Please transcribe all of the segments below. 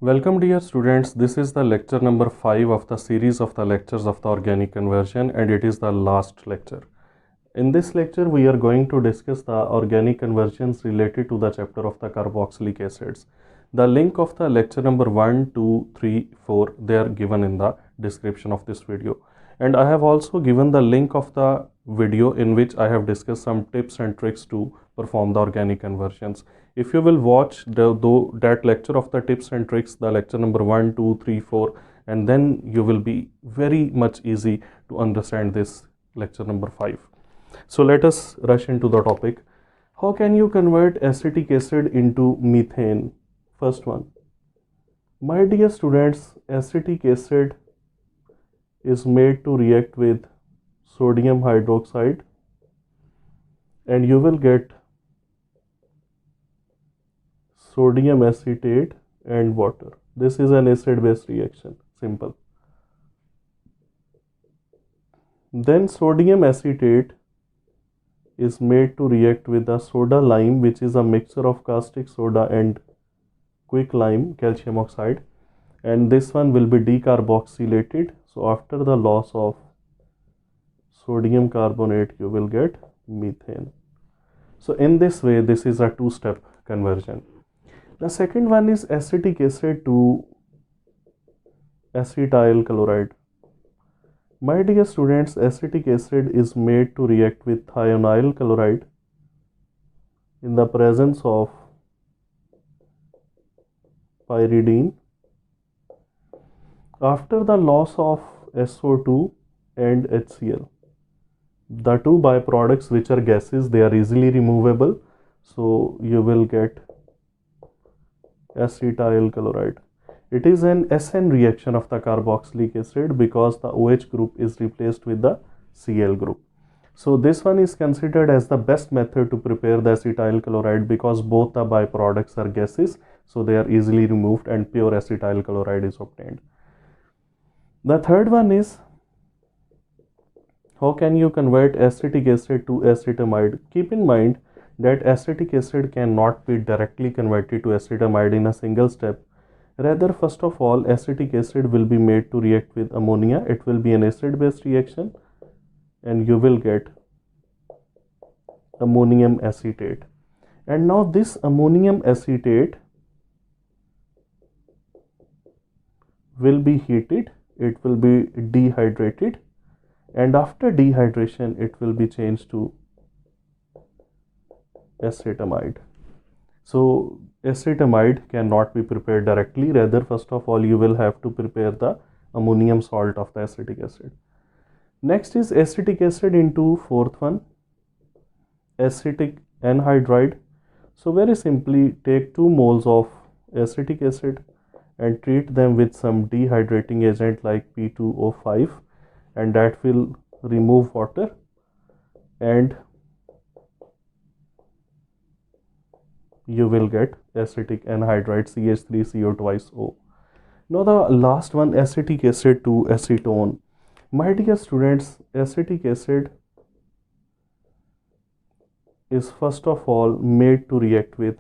Welcome dear students, this is the lecture number 5 of the series of the lectures of the organic conversion, and it is the last lecture. In this lecture we are going to discuss the organic conversions related to the chapter of the carboxylic acids. The link of the lecture number 1, 2, 3, 4 they are given in the description of this video, and I have also given the link of the video in which I have discussed some tips and tricks to perform the organic conversions. If you will watch that lecture of the tips and tricks, the lecture number 1, 2, 3, 4, and then you will be very much easy to understand this lecture number 5. So let us rush into the topic. How can you convert acetic acid into methane? First one. My dear students, acetic acid is made to react with sodium hydroxide, and you will get sodium acetate and water. This is an acid-base reaction, simple. Then sodium acetate is made to react with the soda lime, which is a mixture of caustic soda and quicklime, calcium oxide, and this one will be decarboxylated. So after the loss of sodium carbonate you will get methane. So in this way this is a two-step conversion. The second one is acetic acid to acetyl chloride. My dear students, acetic acid is made to react with thionyl chloride in the presence of pyridine. After the loss of SO2 and HCl, the two byproducts which are gases, they are easily removable, so you will get acetyl chloride. It is an SN reaction of the carboxylic acid because the OH group is replaced with the Cl group. So this one is considered as the best method to prepare the acetyl chloride because both the byproducts are gases, so they are easily removed and pure acetyl chloride is obtained. The third one is, how can you convert acetic acid to acetamide? Keep in mind that acetic acid cannot be directly converted to acetamide in a single step. Rather, first of all, acetic acid will be made to react with ammonia. It will be an acid-base reaction and you will get ammonium acetate. And now this ammonium acetate will be heated, it will be dehydrated, and after dehydration it will be changed to acetamide. So acetamide cannot be prepared directly. Rather, first of all you will have to prepare the ammonium salt of the acetic acid. Next is acetic acid into fourth one, acetic anhydride. So very simply take 2 moles of acetic acid and treat them with some dehydrating agent like P2O5, and that will remove water and you will get acetic anhydride CH3CO twice O. Now the last one, acetic acid to acetone. My dear students, acetic acid is first of all made to react with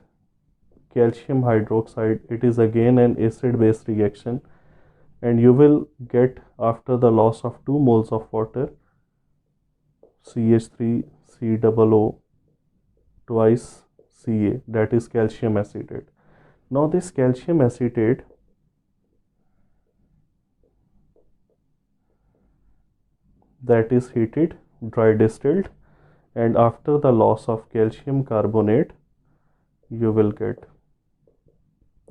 calcium hydroxide. It is again an acid-base reaction, and you will get, after the loss of 2 moles of water, CH3COO twice Ca, that is calcium acetate. Now this calcium acetate that is heated, dry distilled, and after the loss of calcium carbonate you will get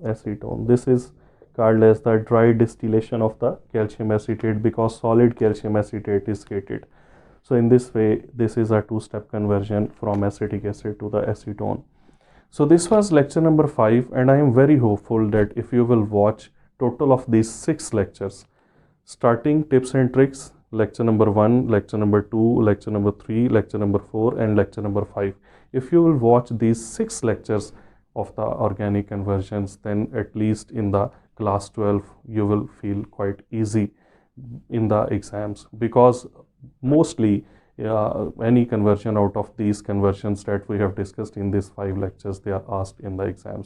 acetone. This is called as the dry distillation of the calcium acetate because solid calcium acetate is heated. So in this way this is a two-step conversion from acetic acid to the acetone. So this was lecture number 5, and I am very hopeful that if you will watch total of these 6 lectures, starting tips and tricks, lecture number 1, lecture number 2, lecture number 3, lecture number 4 and lecture number 5. If you will watch these 6 lectures of the organic conversions, then at least in the class 12 you will feel quite easy in the exams, because mostly any conversion out of these conversions that we have discussed in these 5 lectures, they are asked in the exams.